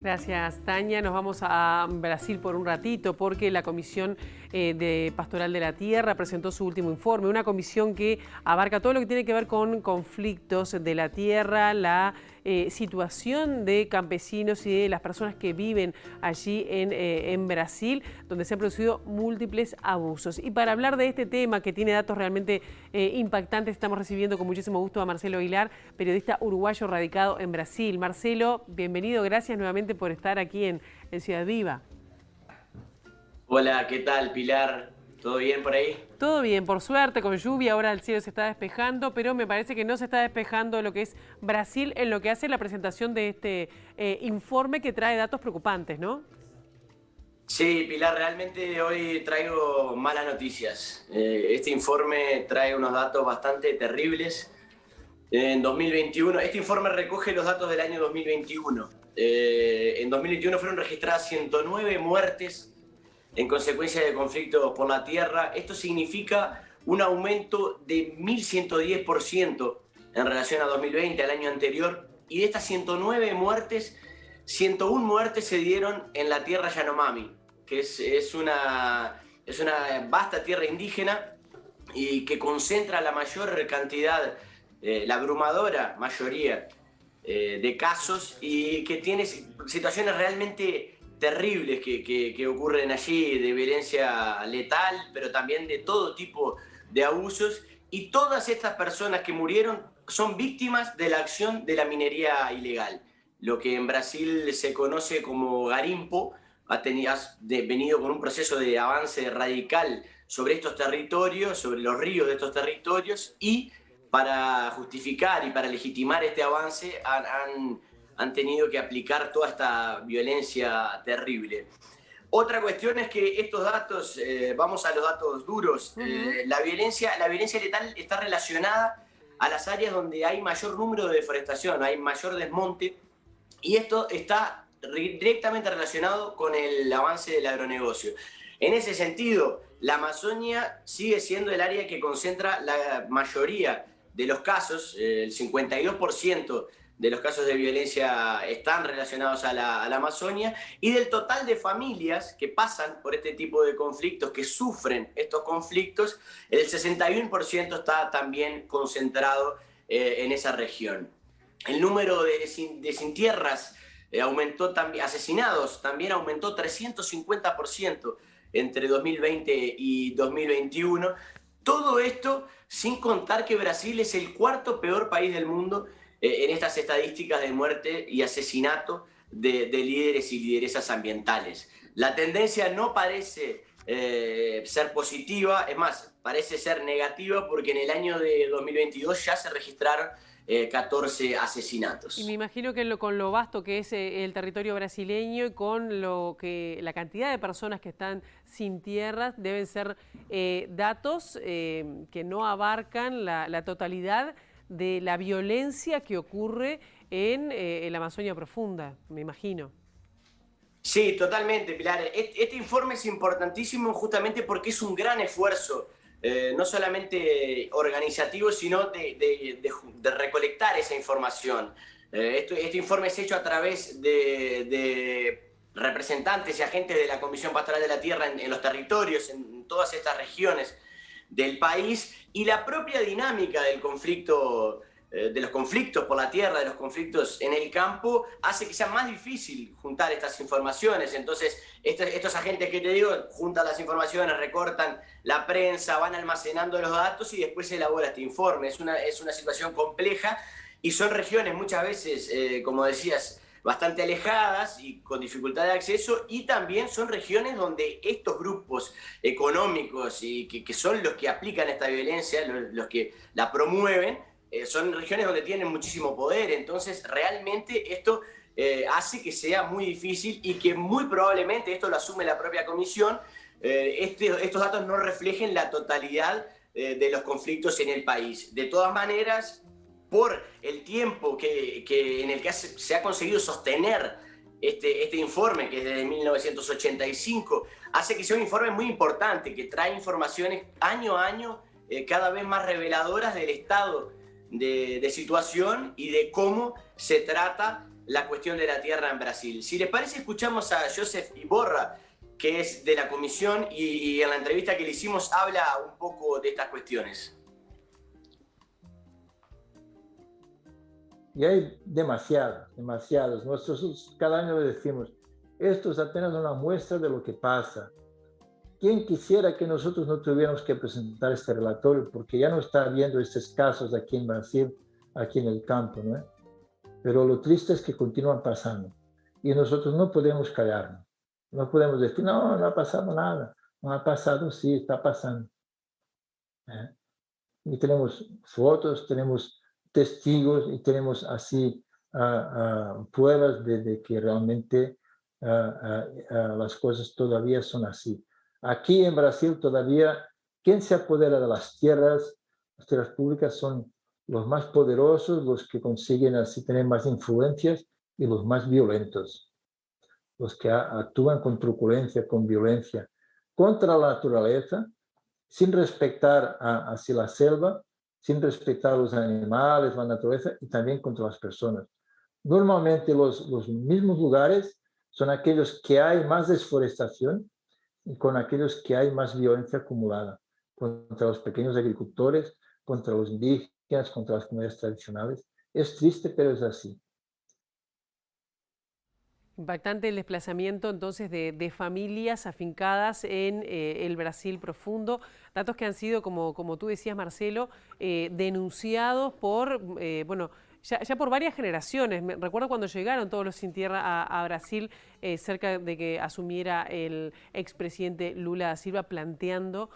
Gracias, Tania. Nos vamos a Brasil por un ratito porque la Comisión de Pastoral de la Tierra presentó su último informe, una comisión que abarca todo lo que tiene que ver con conflictos de la tierra, la situación de campesinos y de las personas que viven allí en Brasil, donde se han producido múltiples abusos. Y para hablar de este tema, que tiene datos realmente impactantes, estamos recibiendo con muchísimo gusto a Marcelo Aguilar, periodista uruguayo radicado en Brasil. Marcelo, bienvenido, gracias nuevamente por estar aquí en Ciudad Viva. Hola, ¿qué tal, Pilar? ¿Todo bien por ahí? Todo bien, por suerte, con lluvia, ahora el cielo se está despejando, pero me parece que no se está despejando lo que es Brasil en lo que hace la presentación de este informe que trae datos preocupantes, ¿no? Sí, Pilar, realmente hoy traigo malas noticias. Este informe trae unos datos bastante terribles. En 2021, este informe recoge los datos del año 2021. En 2021 fueron registradas 109 muertes en consecuencia de conflictos por la tierra. Esto significa un aumento de 1110% en relación a 2020, al año anterior. Y de estas 109 muertes, 101 muertes se dieron en la tierra Yanomami, que es una vasta tierra indígena y que concentra la mayor cantidad, la abrumadora mayoría de casos, y que tiene situaciones realmente terribles que ocurren allí, de violencia letal, pero también de todo tipo de abusos. Y todas estas personas que murieron son víctimas de la acción de la minería ilegal, lo que en Brasil se conoce como garimpo. Ha venido con un proceso de avance radical sobre estos territorios, sobre los ríos de estos territorios, y para justificar y para legitimar este avance han tenido que aplicar toda esta violencia terrible. Otra cuestión es que estos datos, vamos a los datos duros, la violencia letal está relacionada a las áreas donde hay mayor número de deforestación, hay mayor desmonte, y esto está directamente relacionado con el avance del agronegocio. En ese sentido, la Amazonia sigue siendo el área que concentra la mayoría de los casos, el 52% de los casos de violencia están relacionados a la Amazonia, y del total de familias que pasan por este tipo de conflictos, que sufren estos conflictos, el 61% está también concentrado en esa región. El número de sin tierras aumentó también, asesinados también aumentó 350% entre 2020 y 2021. Todo esto sin contar que Brasil es el cuarto peor país del mundo en estas estadísticas de muerte y asesinato de líderes y lideresas ambientales. La tendencia no parece ser positiva, es más, parece ser negativa, porque en el año de 2022 ya se registraron 14 asesinatos. Y me imagino que con lo vasto que es el territorio brasileño y con la cantidad de personas que están sin tierras, deben ser datos que no abarcan la totalidad de la violencia que ocurre en la Amazonia profunda, me imagino. Sí, totalmente, Pilar. Este informe es importantísimo justamente porque es un gran esfuerzo, no solamente organizativo, sino de recolectar esa información. Este informe es hecho a través de representantes y agentes de la Comisión Pastoral de la Tierra en los territorios, en todas estas regiones del país, y la propia dinámica del conflicto, de los conflictos por la tierra, de los conflictos en el campo, hace que sea más difícil juntar estas informaciones. Entonces, estos agentes que te digo, juntan las informaciones, recortan la prensa, van almacenando los datos y después se elabora este informe. Es una situación compleja, y son regiones muchas veces, como decías, bastante alejadas y con dificultad de acceso, y también son regiones donde estos grupos económicos y que son los que aplican esta violencia, los que la promueven, son regiones donde tienen muchísimo poder. Entonces realmente esto hace que sea muy difícil, y que muy probablemente, esto lo asume la propia comisión, estos datos no reflejen la totalidad de los conflictos en el país. De todas maneras, por el tiempo en el que se ha conseguido sostener este informe, que es desde 1985, hace que sea un informe muy importante, que trae informaciones año a año cada vez más reveladoras del estado de situación y de cómo se trata la cuestión de la tierra en Brasil. Si les parece, escuchamos a Joseph Iborra, que es de la comisión, y en la entrevista que le hicimos habla un poco de estas cuestiones. Y hay demasiados. Nosotros cada año le decimos, esto es apenas una muestra de lo que pasa. ¿Quién quisiera que nosotros no tuviéramos que presentar este relatorio? Porque ya no está habiendo estos casos aquí en Brasil, aquí en el campo, ¿no? Pero lo triste es que continúan pasando. Y nosotros no podemos callarnos. No podemos decir, no, no ha pasado nada. No ha pasado, sí, está pasando. Y tenemos fotos, tenemos testigos y tenemos así pruebas de que realmente las cosas todavía son así. Aquí en Brasil todavía, quien se apodera de las tierras públicas son los más poderosos, los que consiguen así tener más influencias y los más violentos, los que actúan con truculencia, con violencia, contra la naturaleza, sin respetar así la selva, sin respetar a los animales, la naturaleza y también contra las personas. Normalmente los mismos lugares son aquellos que hay más desforestación y con aquellos que hay más violencia acumulada contra los pequeños agricultores, contra los indígenas, contra las comunidades tradicionales. Es triste, pero es así. Impactante el desplazamiento entonces de familias afincadas en el Brasil profundo, datos que han sido, como tú decías, Marcelo, denunciados por, bueno, ya por varias generaciones. Recuerdo cuando llegaron todos los sin tierra a Brasil, cerca de que asumiera el expresidente Lula da Silva, planteando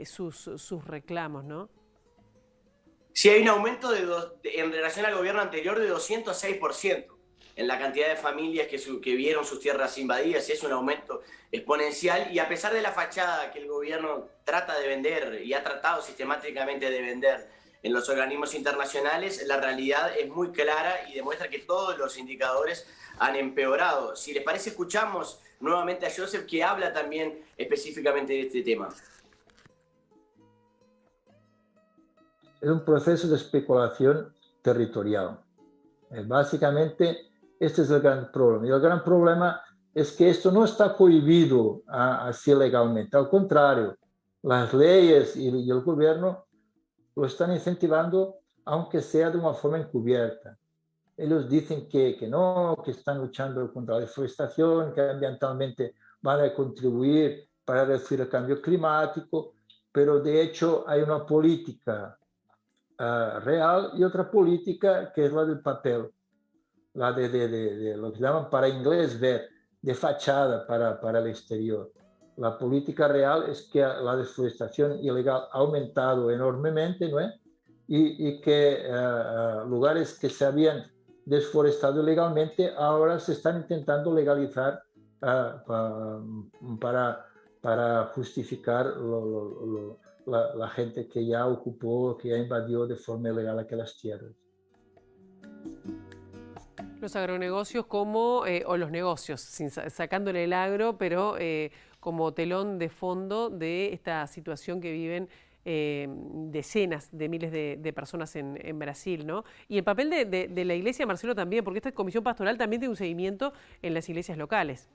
sus reclamos, ¿no? Sí, hay un aumento en relación al gobierno anterior de 206%. En la cantidad de familias que vieron sus tierras invadidas, y es un aumento exponencial, y a pesar de la fachada que el gobierno trata de vender y ha tratado sistemáticamente de vender en los organismos internacionales, la realidad es muy clara y demuestra que todos los indicadores han empeorado. Si les parece, escuchamos nuevamente a Joseph, que habla también específicamente de este tema. Es un proceso de especulación territorial. Básicamente, este es el gran problema. Y el gran problema es que esto no está prohibido así legalmente. Al contrario, las leyes y el gobierno lo están incentivando, aunque sea de una forma encubierta. Ellos dicen que no, que están luchando contra la deforestación, que ambientalmente van a contribuir para reducir el cambio climático, pero de hecho hay una política real y otra política que es la del papel, la de lo que llaman para inglés ver, de fachada para el exterior. La política real es que la deforestación ilegal ha aumentado enormemente, ¿no? Y que lugares que se habían desforestado ilegalmente ahora se están intentando legalizar para justificar la gente que ya ocupó, que ya invadió de forma ilegal aquellas tierras. Los agronegocios o los negocios, sacándole el agro, pero como telón de fondo de esta situación que viven decenas de miles de personas en Brasil, ¿no? Y el papel de la iglesia, Marcelo, también, porque esta comisión pastoral también tiene un seguimiento en las iglesias locales.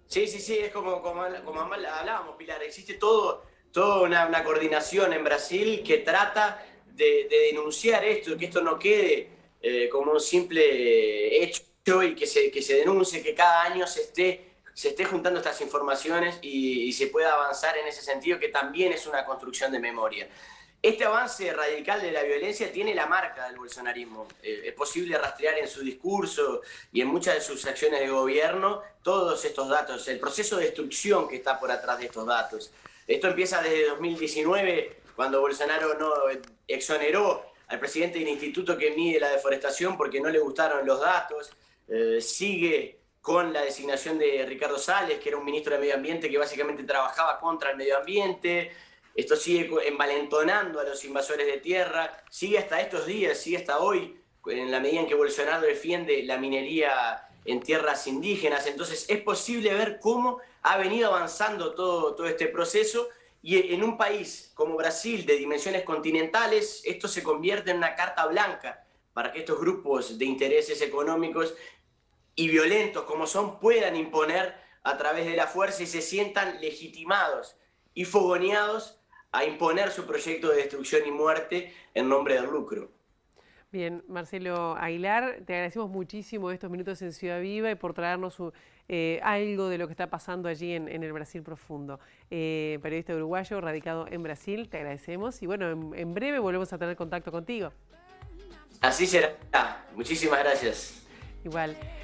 Sí, es como hablábamos, Pilar, existe toda una coordinación en Brasil que trata de denunciar esto, que esto no quede como un simple hecho y que se denuncie, que cada año se esté juntando estas informaciones y se pueda avanzar en ese sentido, que también es una construcción de memoria. Este avance radical de la violencia tiene la marca del bolsonarismo. Es posible rastrear en su discurso y en muchas de sus acciones de gobierno todos estos datos, el proceso de destrucción que está por atrás de estos datos. Esto empieza desde 2019, cuando Bolsonaro no exoneró al presidente del instituto que mide la deforestación porque no le gustaron los datos. Sigue con la designación de Ricardo Salles, que era un ministro de Medio Ambiente que básicamente trabajaba contra el medio ambiente. Esto sigue envalentonando a los invasores de tierra, sigue hasta estos días, sigue hasta hoy, en la medida en que Bolsonaro defiende la minería en tierras indígenas. Entonces es posible ver cómo ha venido avanzando todo este proceso, y en un país como Brasil, de dimensiones continentales, esto se convierte en una carta blanca para que estos grupos de intereses económicos y violentos como son puedan imponer a través de la fuerza y se sientan legitimados y fogoneados a imponer su proyecto de destrucción y muerte en nombre del lucro. Bien, Marcelo Aguilar, te agradecemos muchísimo estos minutos en Ciudad Viva y por traernos algo de lo que está pasando allí en el Brasil profundo. Periodista uruguayo radicado en Brasil, te agradecemos y bueno, en breve volvemos a tener contacto contigo. Así será. Muchísimas gracias. Igual.